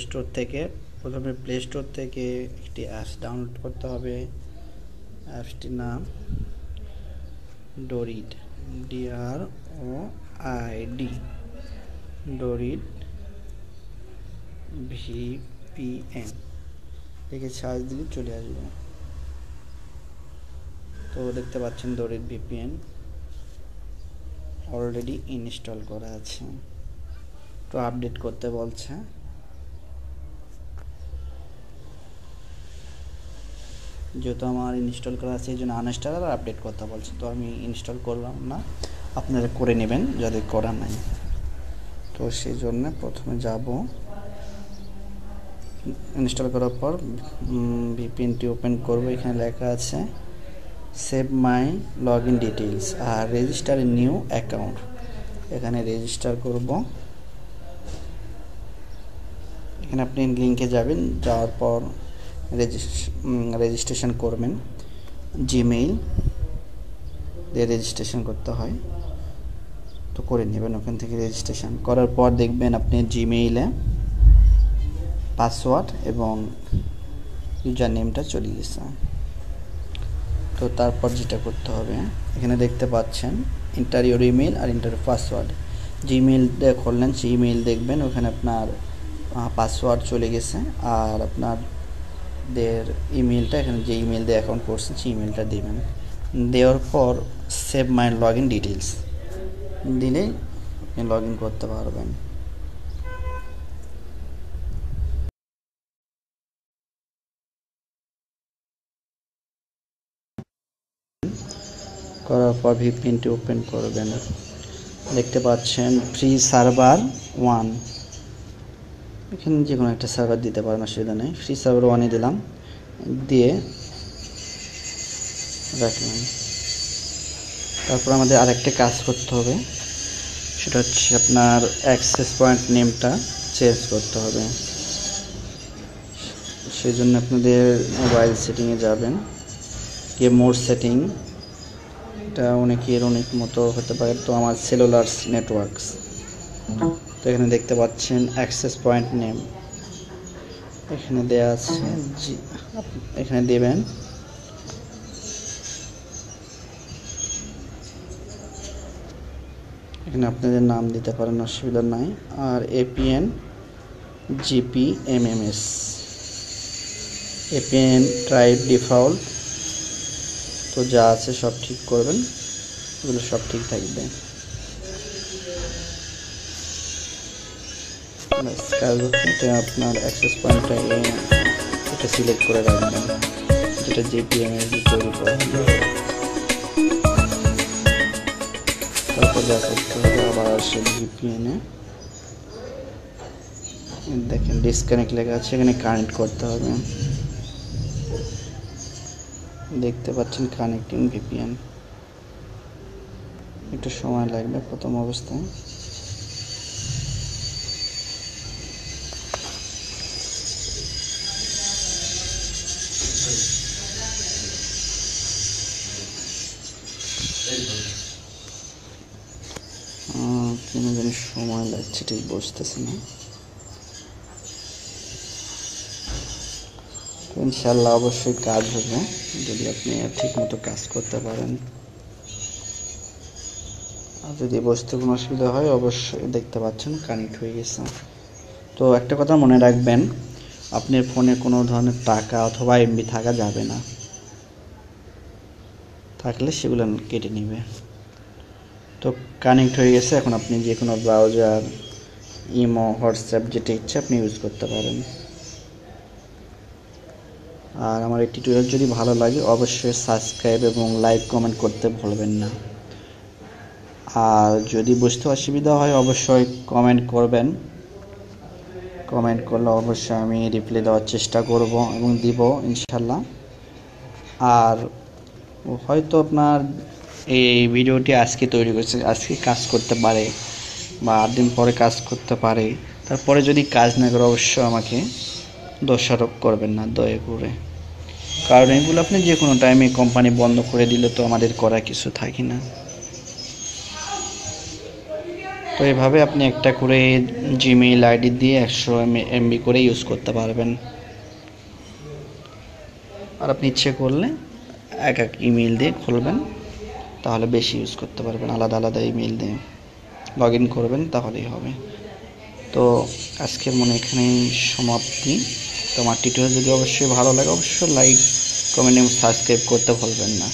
Store থেকে প্রথমে play store থেকে একটি অ্যাপস ডাউনলোড করতে হবে। অ্যাপসটির নাম ডোরিড, DROID, ডোরিড VPN লিখে সার্চ দিলে চলে আসবে। তো দেখতে পাচ্ছেন ডোরিড VPN অলরেডি ইনস্টল করা আছে। তো আপডেট করতে বলছে। যেহেতু আমার ইনস্টল করা আছে এই জন্য আনইনস্টল আর আপডেট করতে বলছে, তো আমি ইনস্টল করলাম না, আপনারা করে নেবেন যদি করা নাই। তো সেই জন্য প্রথমে যাব, ইনস্টল করার পর ভিপিএনটি ওপেন করব। এখানে লেখা আছে save my log in details আর রেজিস্টার এ নিউ অ্যাকাউন্ট। এখানে রেজিস্টার করব। এখানে আপনি লিঙ্কে যাবেন, যাওয়ার পর রেজিস্ট্রেশন করবেন। জিমেইল দিয়ে রেজিস্ট্রেশন করতে হয়, তো করে নেবেন। ওখান থেকে রেজিস্ট্রেশন করার পর দেখবেন আপনি জিমেইলে পাসওয়ার্ড এবং ইউজার নেমটা চলে গেছে। তো তারপর যেটা করতে হবে, এখানে দেখতে পাচ্ছেন এন্টার ইউর ইমেল আর এন্টার পাসওয়ার্ড। জিমেইল দিয়ে খুললেন, জিমেইল দেখবেন ওখানে আপনার পাসওয়ার্ড চলে গেছে, আর আপনাদের ইমেলটা এখানে যে ইমেল দিয়ে অ্যাকাউন্ট করছেন সেই ইমেলটা দেবেন। দেওয়ার পর save my log in details দিলেই আপনি লগ ইন করতে পারবেন। করার পর ভিপিএনটি ওপেন করবেন। দেখতে পাচ্ছেন ফ্রি সার্ভার 1, এখানে যে কোনো একটা সার্ভার দিতে পারেন, অসুবিধা নেই। ফ্রি সার্ভার 1-এ দিলাম, দিয়ে রাখলাম। তারপর আমাদের আরেকটা কাজ করতে হবে, সেটা হচ্ছে আপনার অ্যাক্সেস পয়েন্ট নেমটা চেঞ্জ করতে হবে। সেই জন্য আপনাদের মোবাইল সেটিংয়ে যাবেন, গিয়ে মোর সেটিং, এটা অনেকের অনেক মতো হতে পারে, তো আমার সেলুলার নেটওয়ার্কস। তো এখানে দেখতে পাচ্ছেন অ্যাক্সেস পয়েন্ট নেম এখানে দেওয়া আছে, এখানে দেবেন। এখানে আপনাদের নাম দিতে পারেন, অসুবিধা নাই। আর APN GPMMS, APN tribe default, তো যা আছে সব ঠিক করবেন, এগুলো সব ঠিক থাকবে। কাজ হচ্ছে আপনার অ্যাক্সেস পয়েন্টটা এটা সিলেক্ট করে রাখবেন, যেটা GPMMS তৈরি করা। তারপর যা করতে হবে, আবার আসে VPN-এ, দেখেন ডিসকানেক্ট লেখা আছে, এখানে কানেক্ট করতে হবে। দেখতে পাচ্ছেন কানেক্টিং VPN, একটু সময় লাগবে প্রথম অবস্থায়। কেন জানি সময় লাগছে, ঠিক বুঝতেছি না। ইনশাল্লাহ অবশ্যই কাজ হবে যদি আপনি ঠিক মতো কাজ করতে পারেন। আর যদি বুঝতে কোনো অসুবিধা হয়, অবশ্যই দেখতে পাচ্ছেন কানেক্ট হয়ে গেছে। তো একটা কথা মনে রাখবেন, আপনার ফোনে কোনো ধরনের টাকা অথবা MB থাকা যাবে না, থাকলে সেগুলো কেটে নেবে। তো কানেক্ট হয়ে গেছে, এখন আপনি যে কোনো ব্রাউজার, ইমো, হোয়াটসঅ্যাপ যেটা ইচ্ছে আপনি ইউজ করতে পারেন। আর আমার এই টিউটোরিয়াল যদি ভালো লাগে অবশ্যই সাবস্ক্রাইব এবং লাইক কমেন্ট করতে ভুলবেন না। আর যদি বুঝতে অসুবিধা হয় অবশ্যই কমেন্ট করবেন, কমেন্ট করলে অবশ্যই আমি রিপ্লাই দেওয়ার চেষ্টা করব এবং দিব ইনশাল্লাহ। আর হয়তো আপনার এই ভিডিওটি আজকে তৈরি করেছে, আজকে কাজ করতে পারে বা 8 দিন পরে কাজ করতে পারে, তারপরে যদি কাজ না করে অবশ্যই আমাকে দোষারোপ করবেন না দয়া করে, কারণ এগুলো আপনি যে কোনো টাইমে কোম্পানি বন্ধ করে দিলে তো আমাদের করার কিছু থাকে না। তো এভাবে আপনি একটা করে জিমেইল আইডি দিয়ে 100 এমবি করে ইউজ করতে পারবেন। আর আপনি ইচ্ছে করলে এক এক ইমেল দিয়ে খুলবেন, তাহলে বেশি ইউজ করতে পারবেন। আলাদা আলাদা ইমেল দিয়ে লগ ইন করবেন, তাহলেই হবে। তো আজকের মনে এখানেই সমাপ্তি। তো আমার টিউটোরিয়াল যদি অবশ্যই ভালো লাগে, অবশ্যই লাইক, কমেন্ট এবং সাবস্ক্রাইব করতে ভুলবেন না।